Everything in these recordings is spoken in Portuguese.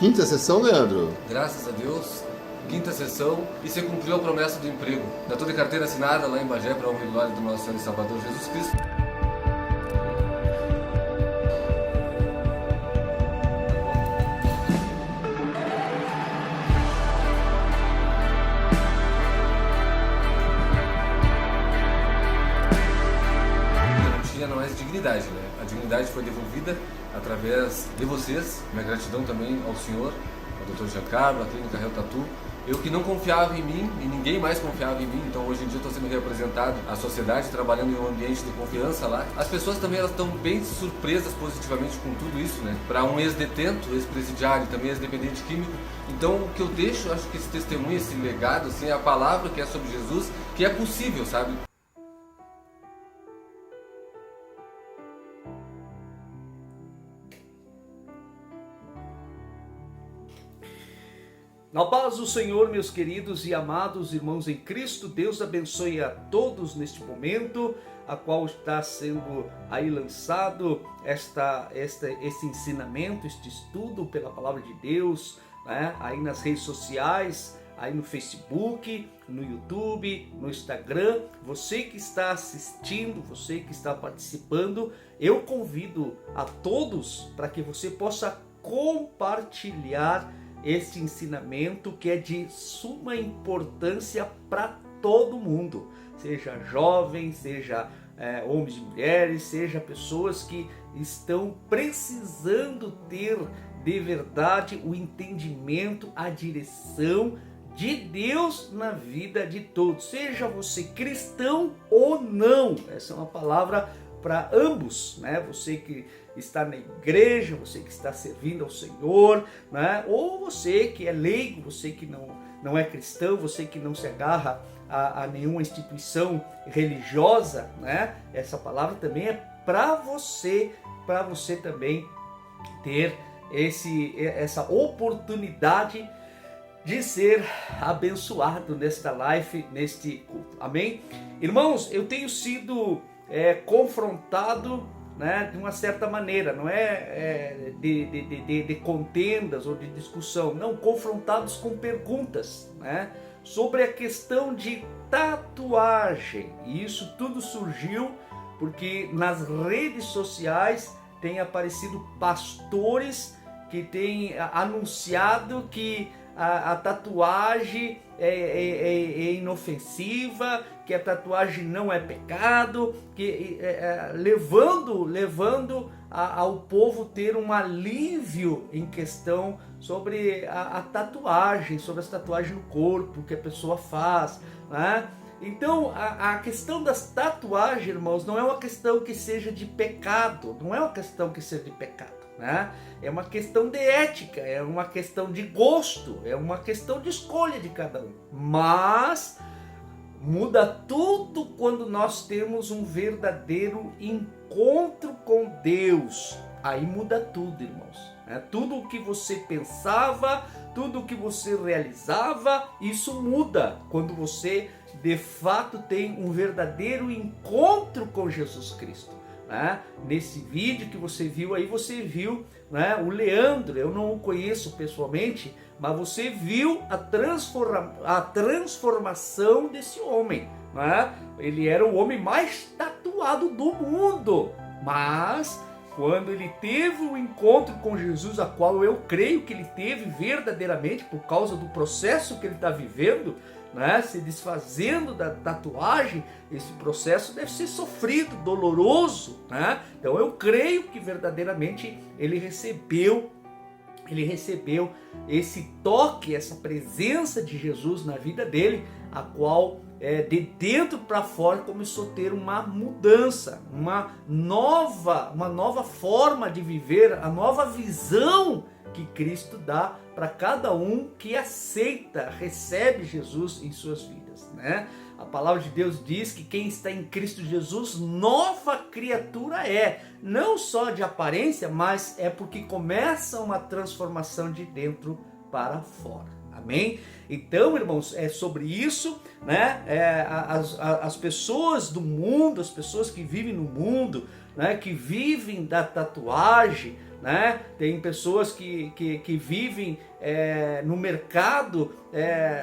Quinta sessão, Leandro? Graças a Deus, quinta sessão, e se cumpriu a promessa do emprego. Já estou de carteira assinada lá em Bagé para honra e glória do nosso Senhor e Salvador Jesus Cristo. Não tinha mais dignidade, né? A dignidade foi devolvida através de vocês. Minha gratidão também ao senhor, ao Dr. Giancarlo, à Clínica Real Tatu. Eu que não confiava em mim e ninguém mais confiava em mim, então hoje em dia eu estou sendo representado à sociedade, trabalhando em um ambiente de confiança lá. As pessoas também elas estão bem surpresas positivamente com tudo isso, né? Para um ex-detento, ex-presidiário, também ex-dependente químico. Então o que eu deixo, acho que esse testemunho, esse legado, assim, é a palavra que é sobre Jesus, que é possível, sabe? Na paz do Senhor, meus queridos e amados irmãos em Cristo, Deus abençoe a todos neste momento, a qual está sendo aí lançado este ensinamento, este estudo pela palavra de Deus, né? Aí nas redes sociais, aí no Facebook, no YouTube, no Instagram. Você que está assistindo, você que está participando, eu convido a todos para que você possa compartilhar este ensinamento que é de suma importância para todo mundo, seja jovem, seja homens e mulheres, seja pessoas que estão precisando ter de verdade o entendimento, a direção de Deus na vida de todos, seja você cristão ou não. Essa é uma palavra para ambos, né? Você que está na igreja, você que está servindo ao Senhor, né? Ou você que é leigo, você que não é cristão, você que não se agarra a nenhuma instituição religiosa, né? Essa palavra também é para você também ter essa oportunidade de ser abençoado nesta live, neste culto. Amém? Irmãos, eu tenho sido confrontado, né, de uma certa maneira, não é de contendas ou de discussão, não, confrontados com perguntas, né, sobre a questão de tatuagem. E isso tudo surgiu porque nas redes sociais tem aparecido pastores que têm anunciado que a tatuagem é inofensiva, que a tatuagem não é pecado, que levando ao povo ter um alívio em questão sobre a tatuagem, sobre as tatuagens no corpo que a pessoa faz, né? Então a questão das tatuagens, irmãos, não é uma questão que seja de pecado, não é uma questão que seja de pecado, né? É uma questão de ética, é uma questão de gosto, é uma questão de escolha de cada um. Mas muda tudo quando nós temos um verdadeiro encontro com Deus. Aí muda tudo, irmãos. Tudo o que você pensava, tudo o que você realizava, isso muda quando você de fato tem um verdadeiro encontro com Jesus Cristo. Nesse vídeo que você viu aí, você viu, né, o Leandro. Eu não o conheço pessoalmente, mas você viu a transformação desse homem, né? Ele era o homem mais tatuado do mundo, mas quando ele teve um encontro com Jesus, a qual eu creio que ele teve verdadeiramente por causa do processo que ele está vivendo, né, se desfazendo da tatuagem, esse processo deve ser sofrido, doloroso, né? Então eu creio que verdadeiramente ele recebeu esse toque, essa presença de Jesus na vida dele, a qual de dentro para fora começou a ter uma mudança, uma nova forma de viver, a nova visão que Cristo dá para cada um que aceita, recebe Jesus em suas vidas, né? A palavra de Deus diz que quem está em Cristo Jesus, nova criatura é, não só de aparência, mas é porque começa uma transformação de dentro para fora. Amém? Então, irmãos, é sobre isso, né? As pessoas do mundo, as pessoas que vivem no mundo, né, que vivem da tatuagem, né? Tem pessoas que vivem no mercado,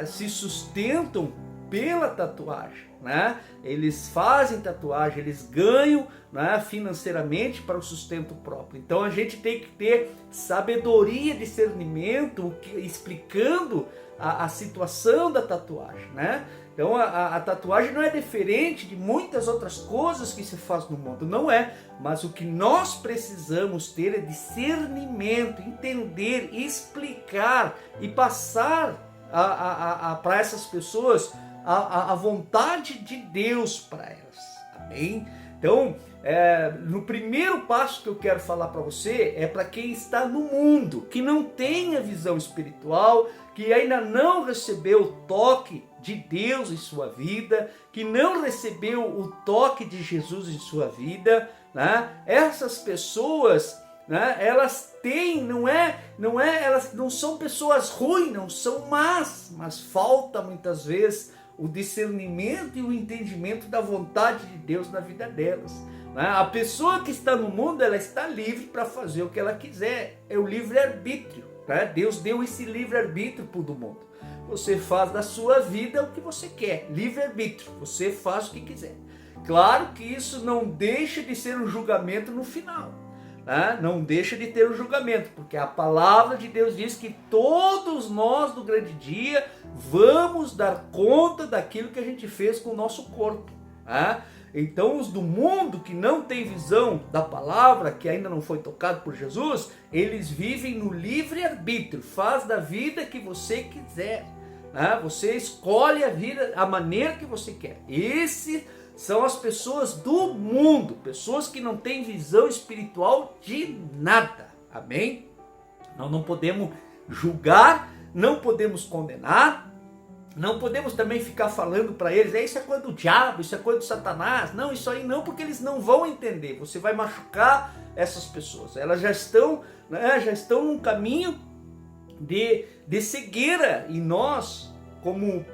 se sustentam pela tatuagem, né? Eles fazem tatuagem, eles ganham, né, financeiramente para o sustento próprio. Então a gente tem que ter sabedoria, discernimento, explicando a situação da tatuagem, né? Então a tatuagem não é diferente de muitas outras coisas que se faz no mundo, não é. Mas o que nós precisamos ter é discernimento, entender, explicar e passar para essas pessoas a vontade de Deus para elas. Amém? Então, no primeiro passo que eu quero falar para você é para quem está no mundo, que não tem a visão espiritual, que ainda não recebeu o toque de Deus em sua vida, que não recebeu o toque de Jesus em sua vida, né? Essas pessoas, né, elas têm, elas não são pessoas ruins, não são más, mas falta muitas vezes o discernimento e o entendimento da vontade de Deus na vida delas. A pessoa que está no mundo, ela está livre para fazer o que ela quiser, é o livre-arbítrio. Deus deu esse livre-arbítrio para o mundo. Você faz da sua vida o que você quer, livre-arbítrio, você faz o que quiser. Claro que isso não deixa de ser um julgamento no final. Não deixa de ter um julgamento, porque a palavra de Deus diz que todos nós no grande dia vamos dar conta daquilo que a gente fez com o nosso corpo. Então os do mundo que não tem visão da palavra, que ainda não foi tocado por Jesus, eles vivem no livre-arbítrio, faz da vida que você quiser. Você escolhe a vida, a maneira que você quer. Esses são as pessoas do mundo, pessoas que não têm visão espiritual de nada. Amém? Nós não podemos julgar, não podemos condenar, não podemos também ficar falando para eles, isso é coisa do diabo, isso é coisa do Satanás. Não, isso aí não, porque eles não vão entender. Você vai machucar essas pessoas. Elas já estão num caminho de cegueira. E nós, como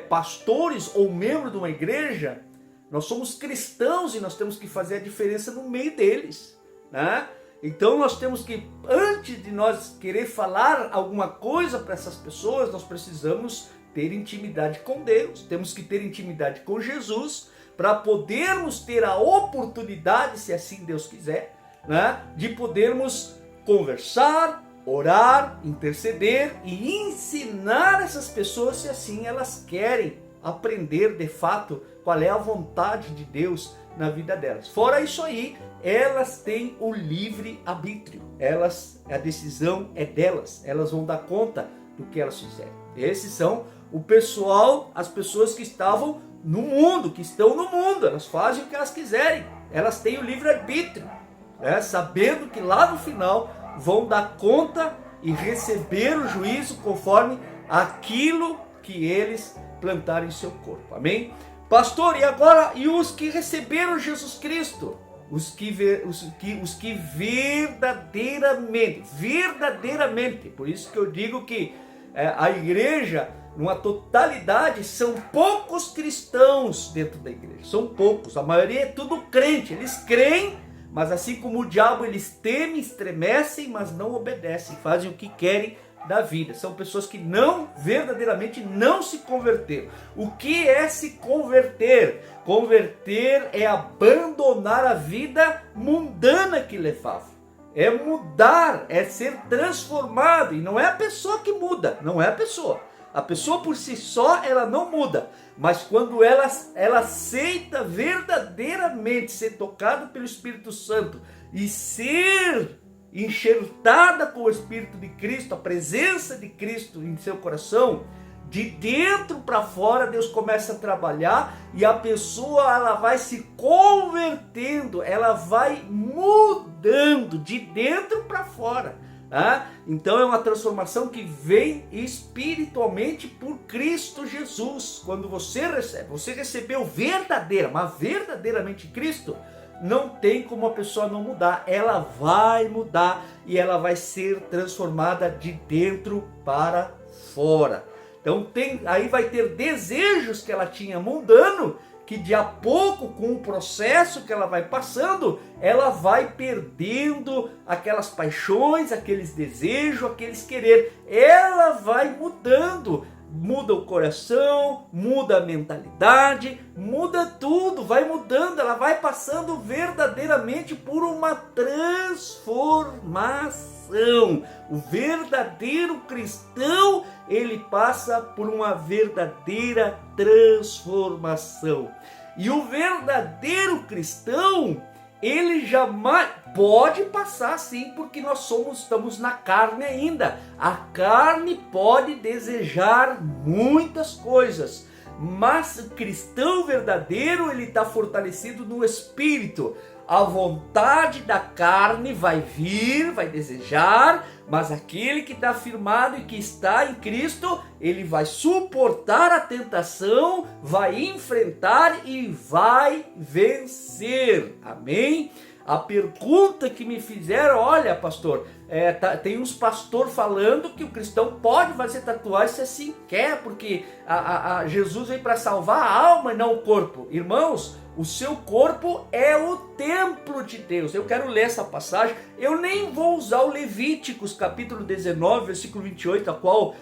pastores ou membros de uma igreja, nós somos cristãos e nós temos que fazer a diferença no meio deles, né? Então nós temos que, antes de nós querer falar alguma coisa para essas pessoas, nós precisamos ter intimidade com Deus, temos que ter intimidade com Jesus, para podermos ter a oportunidade, se assim Deus quiser, né, de podermos conversar, orar, interceder e ensinar essas pessoas, se assim elas querem aprender de fato qual é a vontade de Deus na vida delas. Fora isso aí, elas têm o livre-arbítrio. A decisão é delas. Elas vão dar conta do que elas fizerem. Esses são o pessoal, as pessoas que estavam no mundo, que estão no mundo. Elas fazem o que elas quiserem. Elas têm o livre-arbítrio, sabendo que lá no final vão dar conta e receber o juízo conforme aquilo que eles plantarem em seu corpo. Amém? Pastor, e agora, e os que receberam Jesus Cristo? Os que verdadeiramente, por isso que eu digo que a igreja, numa totalidade, são poucos cristãos dentro da igreja, são poucos, a maioria é tudo crente, eles creem, mas assim como o diabo, eles temem, estremecem, mas não obedecem, fazem o que querem da vida. São pessoas que verdadeiramente não se converteram. O que é se converter? Converter é abandonar a vida mundana que levava. É mudar, é ser transformado. E não é a pessoa que muda, não é a pessoa. A pessoa por si só, ela não muda. Mas quando ela aceita verdadeiramente ser tocada pelo Espírito Santo e ser enxertada com o Espírito de Cristo, a presença de Cristo em seu coração, de dentro para fora Deus começa a trabalhar e a pessoa ela vai se convertendo, ela vai mudando de dentro para fora. Então é uma transformação que vem espiritualmente por Cristo Jesus. Quando você recebeu verdadeiramente Cristo, não tem como a pessoa não mudar, ela vai mudar e ela vai ser transformada de dentro para fora. Então aí vai ter desejos que ela tinha mundano que de a pouco, com o processo que ela vai passando, ela vai perdendo aquelas paixões, aqueles desejos, aqueles querer. Ela vai mudando. Muda o coração, muda a mentalidade, muda tudo, vai mudando, ela vai passando verdadeiramente por uma transformação. O verdadeiro cristão, ele passa por uma verdadeira transformação. E o verdadeiro cristão, ele jamais pode passar sim, porque nós estamos na carne ainda. A carne pode desejar muitas coisas, mas o cristão verdadeiro, ele está fortalecido no espírito. A vontade da carne vai vir, vai desejar, mas aquele que está firmado e que está em Cristo, ele vai suportar a tentação, vai enfrentar e vai vencer. Amém? A pergunta que me fizeram, olha pastor, tem uns pastor falando que o cristão pode fazer tatuagem se assim quer, porque Jesus veio para salvar a alma e não o corpo. Irmãos, o seu corpo é o templo de Deus. Eu quero ler essa passagem. Eu nem vou usar o Levíticos, capítulo 19, versículo 28, a qual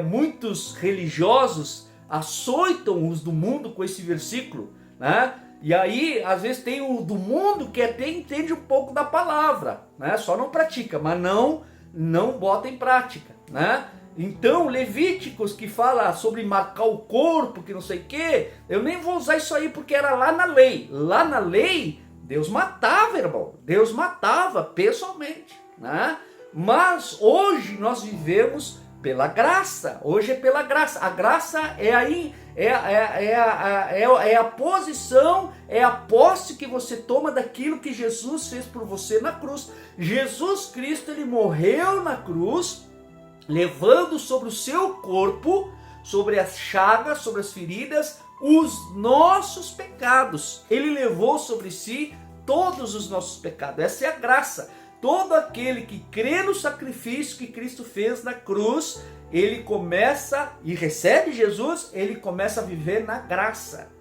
muitos religiosos açoitam os do mundo com esse versículo, né? E aí, às vezes tem o do mundo que até entende um pouco da palavra, né? Só não pratica, mas não bota em prática, né? Então, Levíticos que fala sobre marcar o corpo, que não sei o quê, eu nem vou usar isso aí porque era lá na lei. Lá na lei, Deus matava, irmão. Deus matava pessoalmente, né? Mas hoje nós vivemos pela graça. Hoje é pela graça. A graça é aí, é a posição, é a posse que você toma daquilo que Jesus fez por você na cruz. Jesus Cristo, ele morreu na cruz, levando sobre o seu corpo, sobre as chagas, sobre as feridas, os nossos pecados. Ele levou sobre si todos os nossos pecados. Essa é a graça. Todo aquele que crê no sacrifício que Cristo fez na cruz, ele começa e recebe Jesus, ele começa a viver na graça.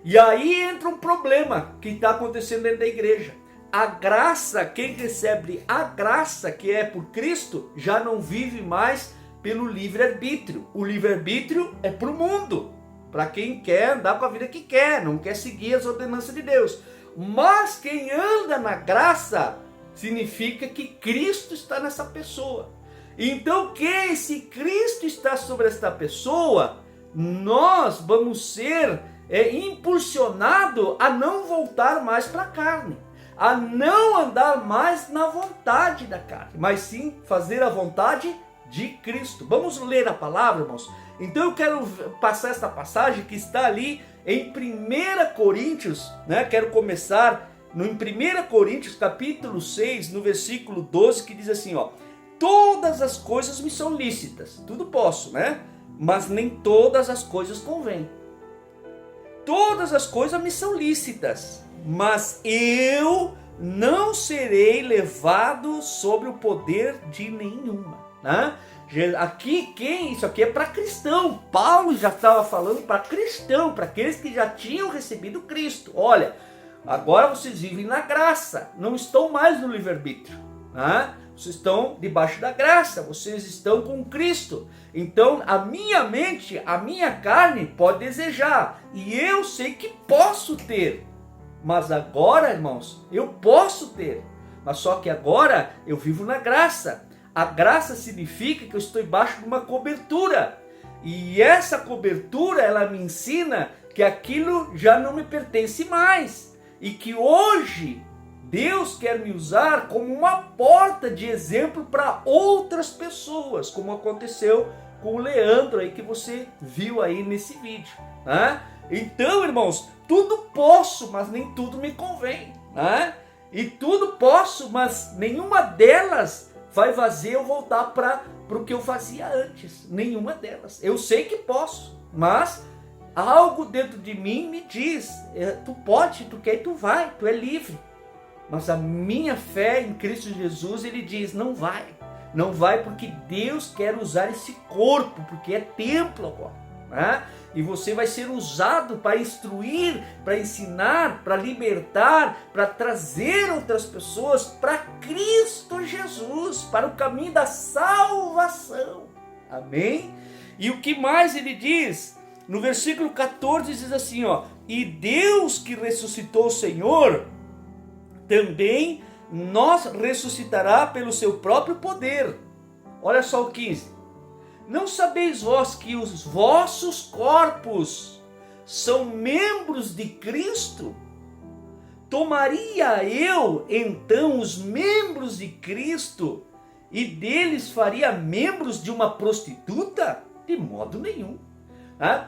E aí entra um problema que está acontecendo dentro da igreja. A graça, quem recebe a graça que é por Cristo, já não vive mais pelo livre-arbítrio. O livre-arbítrio é para o mundo, para quem quer andar com a vida que quer, não quer seguir as ordenanças de Deus. Mas quem anda na graça, significa que Cristo está nessa pessoa. Então, que se Cristo está sobre esta pessoa, nós vamos ser impulsionados a não voltar mais para a carne, a não andar mais na vontade da carne, mas sim fazer a vontade de Cristo. Vamos ler a palavra, irmãos? Então eu quero passar esta passagem que está ali em 1 Coríntios, né? Quero começar em 1 Coríntios capítulo 6, no versículo 12, que diz assim, ó: todas as coisas me são lícitas, tudo posso, né? Mas nem todas as coisas convêm. Todas as coisas me são lícitas, mas eu não serei levado sobre o poder de nenhuma, né? Aqui, isso aqui é para cristão. Paulo já estava falando para cristão, para aqueles que já tinham recebido Cristo. Olha, agora vocês vivem na graça, não estão mais no livre-arbítrio, né? Vocês estão debaixo da graça, vocês estão com Cristo. Então a minha mente, a minha carne pode desejar, e eu sei que posso ter. Mas agora, irmãos, eu posso ter, mas só que agora eu vivo na graça. A graça significa que eu estou embaixo de uma cobertura. E essa cobertura, ela me ensina que aquilo já não me pertence mais. E que hoje Deus quer me usar como uma porta de exemplo para outras pessoas, como aconteceu com o Leandro aí que você viu aí nesse vídeo, né? Então, irmãos, tudo posso, mas nem tudo me convém, né? E tudo posso, mas nenhuma delas vai fazer eu voltar para o que eu fazia antes. Nenhuma delas. Eu sei que posso, mas algo dentro de mim me diz, tu pode, tu quer e tu vai, tu é livre. Mas a minha fé em Cristo Jesus, ele diz, não vai. Não vai porque Deus quer usar esse corpo, porque é templo agora. né? E você vai ser usado para instruir, para ensinar, para libertar, para trazer outras pessoas para Cristo Jesus, para o caminho da salvação. Amém? E o que mais ele diz? No versículo 14 diz assim, ó: e Deus que ressuscitou o Senhor, também nos ressuscitará pelo seu próprio poder. Olha só o 15. Não sabeis vós que os vossos corpos são membros de Cristo? Tomaria eu então os membros de Cristo e deles faria membros de uma prostituta? De modo nenhum.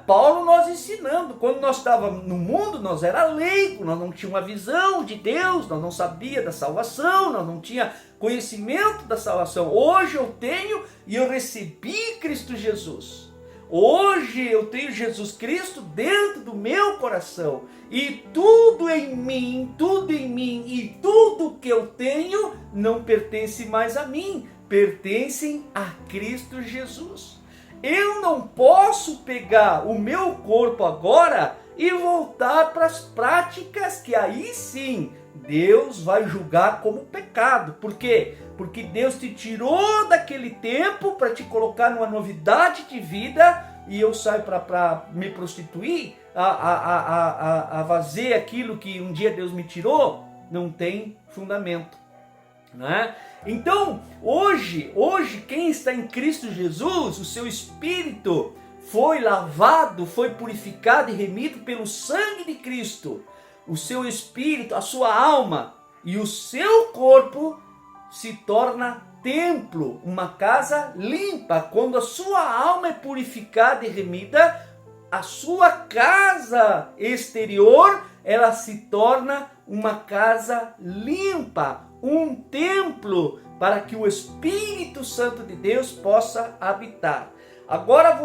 Paulo nós ensinando, quando nós estávamos no mundo, nós era leigo, nós não tínhamos uma visão de Deus, nós não sabia da salvação, nós não tinha conhecimento da salvação. Hoje eu tenho e eu recebi Cristo Jesus. Hoje eu tenho Jesus Cristo dentro do meu coração, e tudo em mim e tudo que eu tenho não pertence mais a mim, pertencem a Cristo Jesus. Eu não posso pegar o meu corpo agora e voltar para as práticas que aí sim Deus vai julgar como pecado. Por quê? Porque Deus te tirou daquele tempo para te colocar numa novidade de vida, e eu saio para me prostituir, a fazer aquilo que um dia Deus me tirou. Não tem fundamento, né? Então, hoje quem está em Cristo Jesus, o seu espírito foi lavado, foi purificado e remido pelo sangue de Cristo. O seu espírito, a sua alma e o seu corpo se torna templo, uma casa limpa. Quando a sua alma é purificada e remida, a sua casa exterior, ela se torna uma casa limpa, um templo para que o Espírito Santo de Deus possa habitar. Agora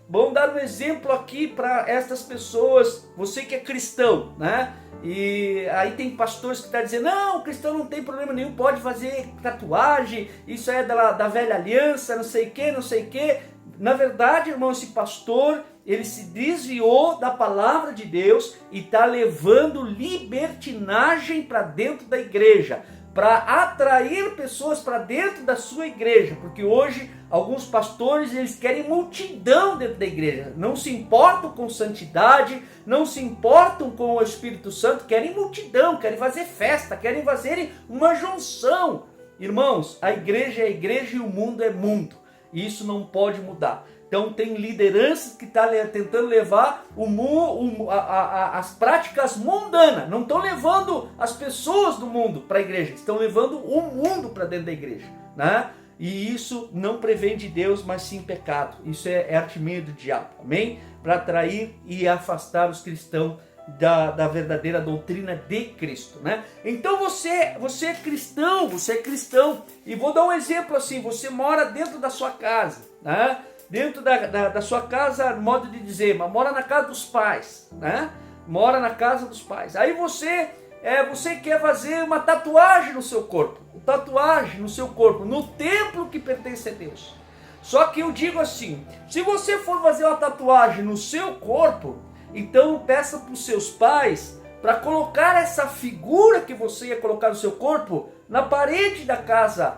vamos dar um exemplo aqui para essas pessoas, você que é cristão, né? E aí tem pastores que estão dizendo, não, o cristão não tem problema nenhum, pode fazer tatuagem, isso é da velha aliança, não sei o que. Na verdade, irmão, esse pastor, ele se desviou da palavra de Deus e está levando libertinagem para dentro da igreja, para atrair pessoas para dentro da sua igreja, porque hoje alguns pastores, eles querem multidão dentro da igreja, não se importam com santidade, não se importam com o Espírito Santo, querem multidão, querem fazer festa, querem fazer uma junção. Irmãos, a igreja é a igreja e o mundo é mundo, e isso não pode mudar. Então tem lideranças que estão tentando levar as práticas mundanas. Não estão levando as pessoas do mundo para a igreja, estão levando o mundo para dentro da igreja, né? E isso não prevém de Deus, mas sim pecado. Isso é artimanha do diabo, amém? Para atrair e afastar os cristãos da verdadeira doutrina de Cristo, né? Então você é cristão, e vou dar um exemplo assim, você mora dentro da sua casa, né? Dentro da sua casa, modo de dizer, mas mora na casa dos pais, né? Mora na casa dos pais. Aí você quer fazer uma tatuagem no seu corpo, no templo que pertence a Deus. Só que eu digo assim, se você for fazer uma tatuagem no seu corpo, então peça para os seus pais para colocar essa figura que você ia colocar no seu corpo na parede da casa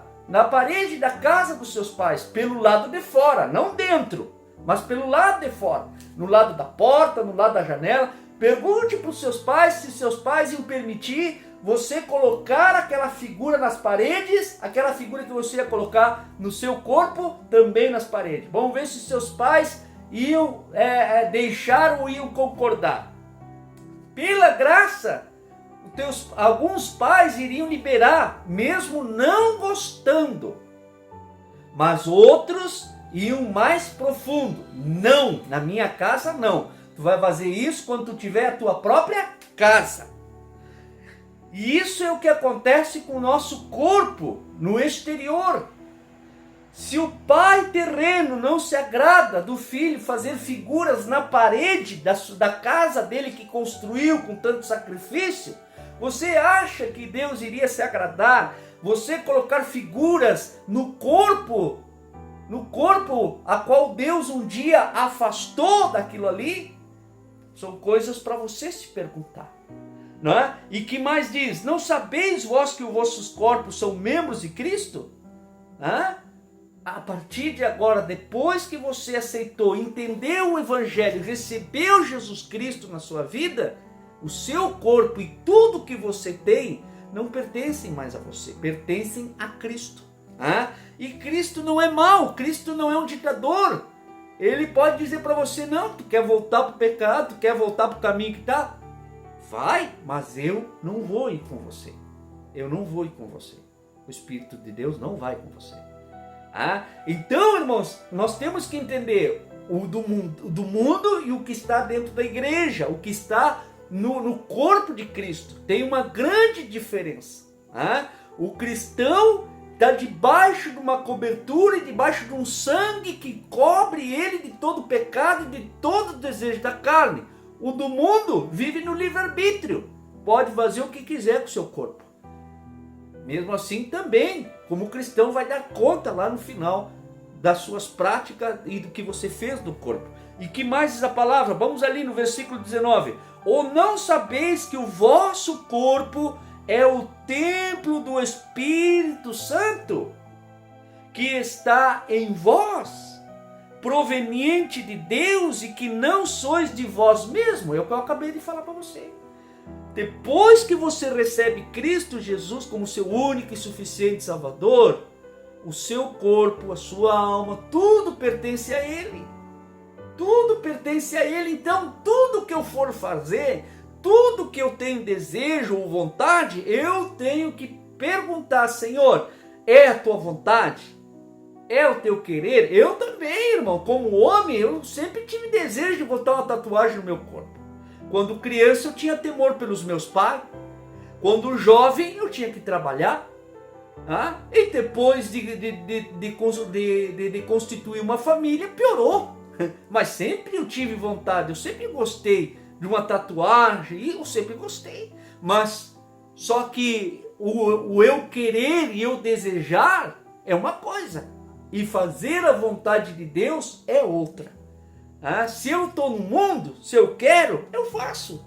dos seus pais, pelo lado de fora, não dentro, mas pelo lado de fora, no lado da porta, no lado da janela. Pergunte para os seus pais se seus pais iam permitir você colocar aquela figura nas paredes, aquela figura que você ia colocar no seu corpo também nas paredes. Vamos ver se seus pais iam deixar ou iam concordar. Pela graça, alguns pais iriam liberar, mesmo não gostando, mas outros iam mais profundo. Não, na minha casa não. Tu vai fazer isso quando tu tiver a tua própria casa. E isso é o que acontece com o nosso corpo no exterior. Se o pai terreno não se agrada do filho fazer figuras na parede da casa dele que construiu com tanto sacrifício, você acha que Deus iria se agradar? Você colocar figuras no corpo no corpo a qual Deus um dia afastou daquilo ali? São coisas para você se perguntar. Não é? E que mais diz? Não sabeis vós que os vossos corpos são membros de Cristo? A partir de agora, depois que você aceitou, entendeu o Evangelho, recebeu Jesus Cristo na sua vida, o seu corpo e tudo que você tem não pertencem mais a você, pertencem a Cristo. E Cristo não é mau, Cristo não é um ditador. Ele pode dizer para você, não, tu quer voltar para o pecado, tu quer voltar para o caminho que está? Vai, mas eu não vou ir com você. Eu não vou ir com você. O Espírito de Deus não vai com você. Então, irmãos, nós temos que entender o do mundo e o que está dentro da igreja, o que está no corpo de Cristo. Tem uma grande diferença. O cristão está debaixo de uma cobertura e debaixo de um sangue que cobre ele de todo pecado e de todo desejo da carne. O do mundo vive no livre-arbítrio, pode fazer o que quiser com o seu corpo. Mesmo assim também, como cristão, vai dar conta lá no final das suas práticas e do que você fez do corpo. E que mais diz a palavra? Vamos ali no versículo 19. Ou não sabeis que o vosso corpo é o templo do Espírito Santo, que está em vós, proveniente de Deus, e que não sois de vós mesmos? É o que eu acabei de falar para você. Depois que você recebe Cristo Jesus como seu único e suficiente Salvador, o seu corpo, a sua alma, tudo pertence a Ele. Tudo pertence a Ele. Então, tudo que eu for fazer, tudo que eu tenho desejo ou vontade, eu tenho que perguntar, Senhor, é a tua vontade? É o teu querer? Eu também, irmão, como homem, eu sempre tive desejo de botar uma tatuagem no meu corpo. Quando criança eu tinha temor pelos meus pais. Quando jovem eu tinha que trabalhar. E depois de constituir uma família, piorou. Mas sempre eu tive vontade, eu sempre gostei de uma tatuagem, eu sempre gostei. Mas só que o eu querer e eu desejar é uma coisa. E fazer a vontade de Deus é outra. Se eu estou no mundo, se eu quero, eu faço.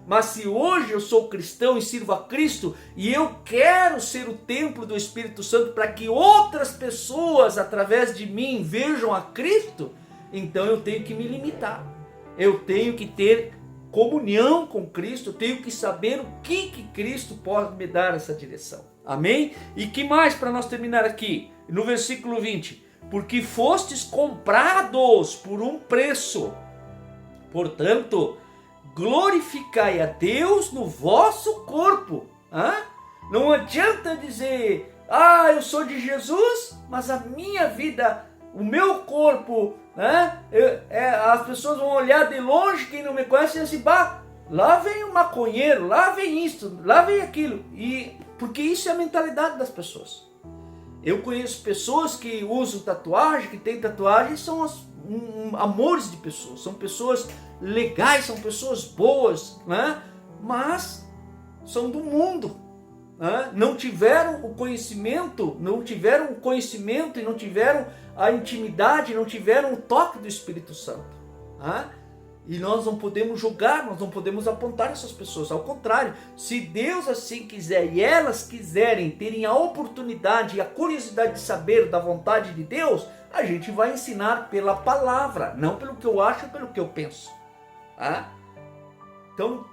Mas se hoje eu sou cristão e sirvo a Cristo e eu quero ser o templo do Espírito Santo para que outras pessoas através de mim vejam a Cristo, então eu tenho que me limitar. Eu tenho que ter comunhão com Cristo, eu tenho que saber o que Cristo pode me dar essa direção. Amém? E que mais para nós terminar aqui? No versículo 20. Porque fostes comprados por um preço. Portanto, glorificai a Deus no vosso corpo. Não adianta dizer, eu sou de Jesus, mas a minha vida, o meu corpo, as pessoas vão olhar de longe, quem não me conhece, e assim, lá vem o maconheiro, lá vem isso, lá vem aquilo. Porque isso é a mentalidade das pessoas. Eu conheço pessoas que usam tatuagem, que têm tatuagem, são amores de pessoas, são pessoas legais, são pessoas boas, mas são do mundo. Não tiveram o conhecimento e não tiveram a intimidade, não tiveram o toque do Espírito Santo. E nós não podemos julgar, nós não podemos apontar essas pessoas. Ao contrário, se Deus assim quiser e elas quiserem, terem a oportunidade e a curiosidade de saber da vontade de Deus, a gente vai ensinar pela palavra, não pelo que eu acho, pelo que eu penso. Então,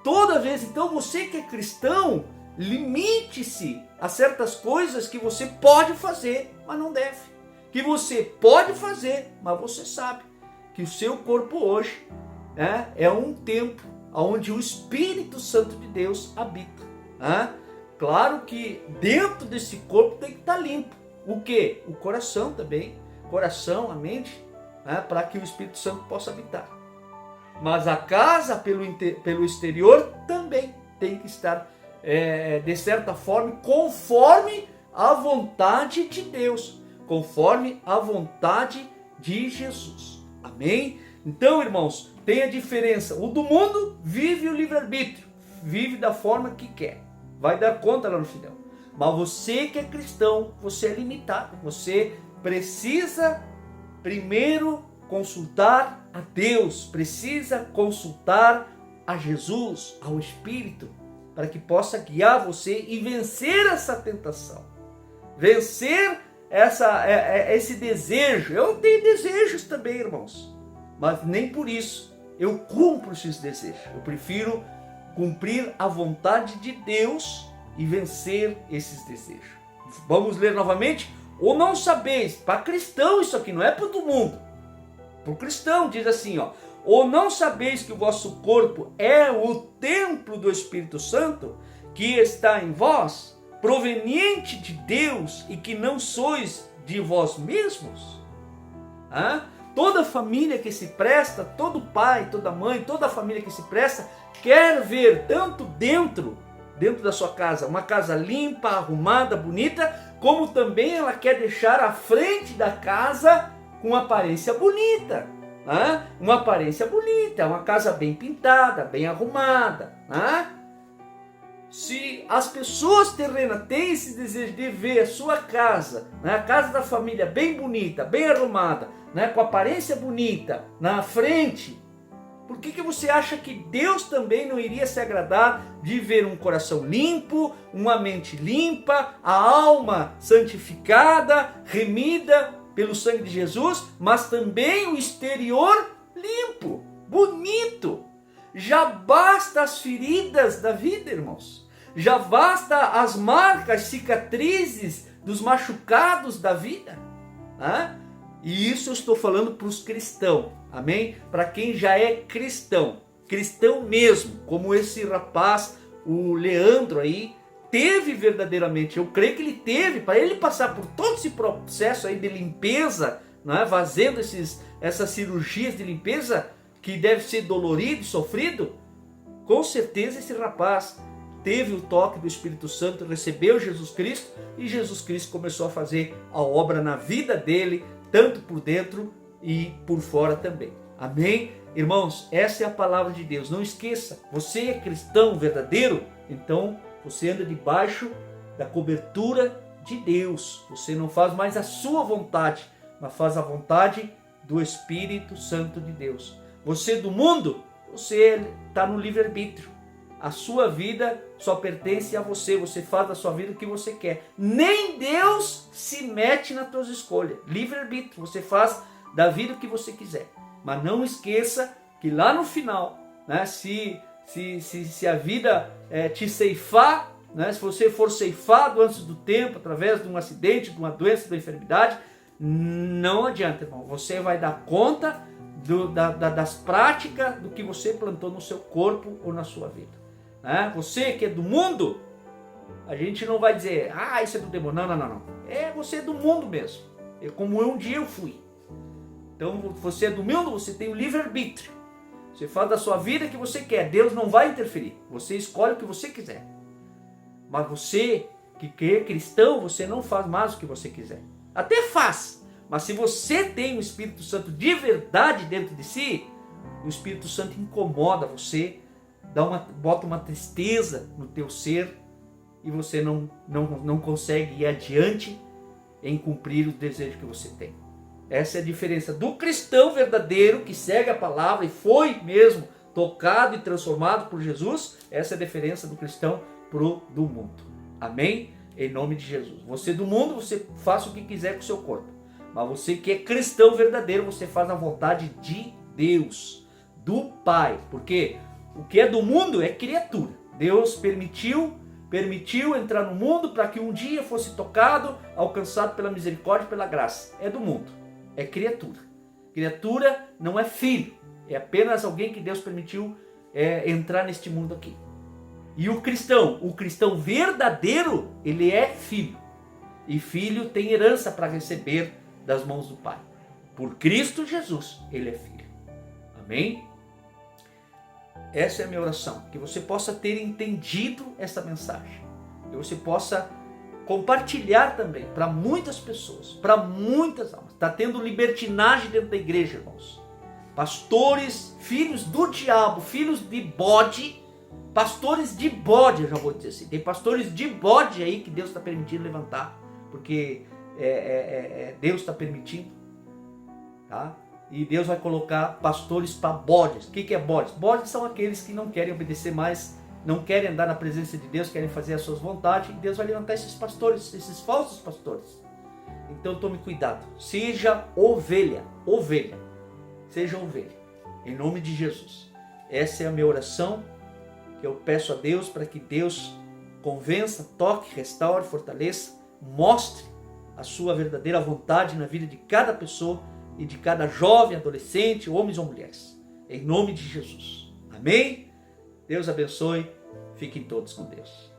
você que é cristão, limite-se a certas coisas que você pode fazer, mas não deve. Que você pode fazer, mas você sabe que o seu corpo hoje é um templo onde o Espírito Santo de Deus habita. Claro que dentro desse corpo tem que estar limpo. O quê? O coração também. Coração, a mente, para que o Espírito Santo possa habitar. Mas a casa pelo exterior também tem que estar, de certa forma, conforme a vontade de Deus. Conforme a vontade de Jesus. Amém? Então, irmãos, tem a diferença. O do mundo vive o livre-arbítrio, vive da forma que quer, vai dar conta lá no final. Mas você que é cristão, você é limitado, você precisa primeiro consultar a Deus, precisa consultar a Jesus, ao Espírito, para que possa guiar você e vencer essa tentação, vencer esse desejo. Eu tenho desejos também, irmãos, mas nem por isso eu cumpro esses desejos. Eu prefiro cumprir a vontade de Deus e vencer esses desejos. Vamos ler novamente? Ou não sabeis, para cristão isso aqui, não é para todo mundo. Para o cristão diz assim, ó: ou não sabeis que o vosso corpo é o templo do Espírito Santo, que está em vós, proveniente de Deus, e que não sois de vós mesmos? Toda família que se presta, todo pai, toda mãe, toda família que se presta, quer ver tanto dentro da sua casa, uma casa limpa, arrumada, bonita, como também ela quer deixar a frente da casa com aparência bonita. Uma aparência bonita, uma casa bem pintada, bem arrumada. Se as pessoas terrenas têm esse desejo de ver a sua casa, a casa da família bem bonita, bem arrumada, com aparência bonita na frente, por que você acha que Deus também não iria se agradar de ver um coração limpo, uma mente limpa, a alma santificada, remida pelo sangue de Jesus, mas também o exterior limpo, bonito? Já basta as feridas da vida, irmãos. Já basta as marcas, cicatrizes dos machucados da vida. E isso eu estou falando para os cristãos, amém? Para quem já é cristão, cristão mesmo, como esse rapaz, o Leandro aí, teve verdadeiramente. Eu creio que ele teve, para ele passar por todo esse processo aí de limpeza, fazendo essas cirurgias de limpeza, que deve ser dolorido e sofrido. Com certeza esse rapaz teve o toque do Espírito Santo, recebeu Jesus Cristo, e Jesus Cristo começou a fazer a obra na vida dele, tanto por dentro e por fora também. Amém? Irmãos, essa é a palavra de Deus. Não esqueça, você é cristão verdadeiro, então você anda debaixo da cobertura de Deus. Você não faz mais a sua vontade, mas faz a vontade do Espírito Santo de Deus. Você do mundo, você está no livre-arbítrio. A sua vida só pertence a você. Você faz da sua vida o que você quer. Nem Deus se mete nas tuas escolhas. Livre-arbítrio. Você faz da vida o que você quiser. Mas não esqueça que lá no final, se a vida te ceifar, se você for ceifado antes do tempo, através de um acidente, de uma doença, de uma enfermidade, não adianta, irmão. Você vai dar conta das práticas do que você plantou no seu corpo ou na sua vida. Você que é do mundo, a gente não vai dizer, isso é do demônio. Não. Você é do mundo mesmo. Como um dia eu fui. Então você é do mundo, você tem o livre-arbítrio. Você faz da sua vida o que você quer. Deus não vai interferir. Você escolhe o que você quiser. Mas você que é cristão, você não faz mais o que você quiser. Até faz. Mas se você tem o Espírito Santo de verdade dentro de si, o Espírito Santo incomoda você, bota uma tristeza no teu ser, e você não consegue ir adiante em cumprir os desejos que você tem. Essa é a diferença do cristão verdadeiro que segue a palavra e foi mesmo tocado e transformado por Jesus. Essa é a diferença do cristão do mundo. Amém? Em nome de Jesus. Você do mundo, você faça o que quiser com o seu corpo. Mas você que é cristão verdadeiro, você faz a vontade de Deus, do Pai. Porque o que é do mundo é criatura. Deus permitiu entrar no mundo para que um dia fosse tocado, alcançado pela misericórdia e pela graça. É do mundo, é criatura. Criatura não é filho, é apenas alguém que Deus permitiu entrar neste mundo aqui. E o cristão verdadeiro, ele é filho. E filho tem herança para receber das mãos do Pai. Por Cristo Jesus, ele é filho. Amém? Essa é a minha oração, que você possa ter entendido essa mensagem, que você possa compartilhar também para muitas pessoas, para muitas almas. Está tendo libertinagem dentro da igreja, irmãos. Pastores, filhos do diabo, filhos de bode, pastores de bode, eu já vou dizer assim. Tem pastores de bode aí que Deus está permitindo levantar, porque Deus está permitindo. tá? E Deus vai colocar pastores para bodes. O que é bodes? Bodes são aqueles que não querem obedecer mais, não querem andar na presença de Deus, querem fazer as suas vontades, e Deus vai levantar esses pastores, esses falsos pastores. Então tome cuidado, seja ovelha, seja ovelha, em nome de Jesus. Essa é a minha oração, que eu peço a Deus para que Deus convença, toque, restaure, fortaleça, mostre a sua verdadeira vontade na vida de cada pessoa e de cada jovem, adolescente, homens ou mulheres. Em nome de Jesus. Amém? Deus abençoe. Fiquem todos com Deus.